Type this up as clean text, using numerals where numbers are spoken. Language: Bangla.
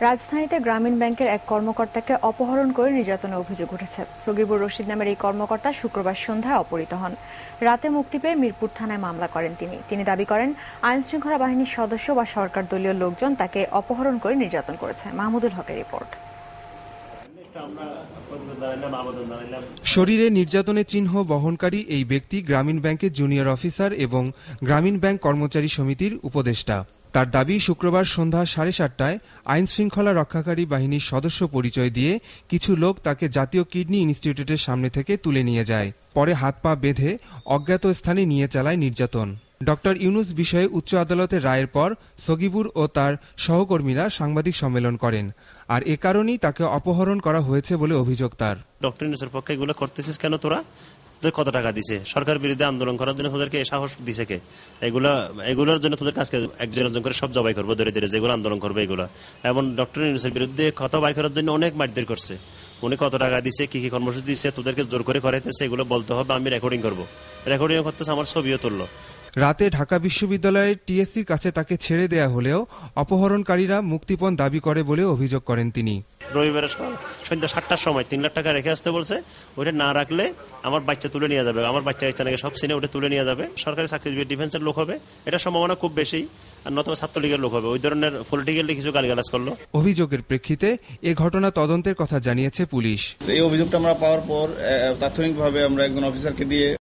রাজধানীতে গ্রামীণ ব্যাংকের এক কর্মকর্তাকে অপহরণ করে নির্যাতনের অভিযোগ উঠেছে। সগিবুর রশিদ নামের এই কর্মকর্তা শুক্রবার সন্ধ্যায় অপহৃত হন। রাতে মুক্তি পেয়ে মিরপুর থানায় মামলা করেন তিনি দাবি করেন আইনশৃঙ্খলা বাহিনীর সদস্য বা সরকার দলীয় লোকজন তাকে অপহরণ করে নির্যাতন করেছে। মাহমুদুল হকের রিপোর্ট। শরীরে নির্যাতনের চিহ্ন বহনকারী এই ব্যক্তি গ্রামীণ ব্যাংকের জুনিয়র অফিসার এবং গ্রামীণ ব্যাংক কর্মচারী সমিতির উপদেষ্টা। তার দাবি, শুক্রবার সন্ধ্যা 7:30টায় আইন শৃঙ্খলা রক্ষাকারী বাহিনীর সদস্য পরিচয় দিয়ে কিছু লোক তাকে জাতীয় কিডনি ইনস্টিটিউটের সামনে থেকে তুলে নিয়ে যায়। পরে হাত পা বেঁধে অজ্ঞাত স্থানে নিয়ে চালায় নির্যাতন। ডক্টর ইউনুস বিষয়ে উচ্চ আদালতের রায়ের পর সগিবুর ও তার সহকর্মীরা সাংবাদিক সম্মেলন করেন। আর এ কারণেই তাকে অপহরণ করা হয়েছে বলে অভিযোগ তার। ডক্টর ইউনুসের পক্ষে এগুলো করতেছিস কেন তোরা? তোদের কত টাকা দিছে? সরকার বিরুদ্ধে আন্দোলন করার জন্য তোদেরকে সাহস দিছে কে? এগুলোর জন্য তোদের কাছে একজন করে সব জবাই করবো, ধরে ধরে যেগুলো আন্দোলন করবে এগুলো। এবং ডক্টর ইউনুসের বিরুদ্ধে কথা বাইর করার জন্য অনেক মারধর করছে। উনি কত টাকা দিছে, কি কি কর্মসূচি দিচ্ছে, তোদেরকে জোর করে করাইতেছে, এগুলো বলতে হবে। আমি রেকর্ডিং করবো, রেকর্ডিং করতেছে, আমার ছবিও তুললো। রাতে ঢাকা বিশ্ববিদ্যালয়ের টিএসসির কাছে তাকে ছেড়ে দেয়া হলেও অপহরণকারীরা মুক্তিপণ দাবি করে বলে অভিযোগ করেন তিনি। রবিবারের সন্ধ্যা 7টার সময় 3 লাখ টাকা রেখে আসতে বলছে। ওইটা না রাখলে আমার বাচ্চা তুলে নিয়ে যাবে, আমার বাচ্চা নাকি সব সিনে ওটা তুলে নিয়ে যাবে। সরকারি চাকরিজীবী ডিফেন্সের লোক হবে, এটা সম্ভাবনা খুব বেশি। আর নতুবা ছাত্রলীগের লোক হবে। ওই ধরনের পলিটিক্যালি কিছু গালিগালাজ করলো। অভিযোগের প্রেক্ষিতে এ ঘটনা তদন্তের কথা জানিয়েছে পুলিশ। এই অভিযোগটা আমরা পাওয়ার পর তাৎক্ষণিকভাবে আমরা একজন অফিসারকে দিয়ে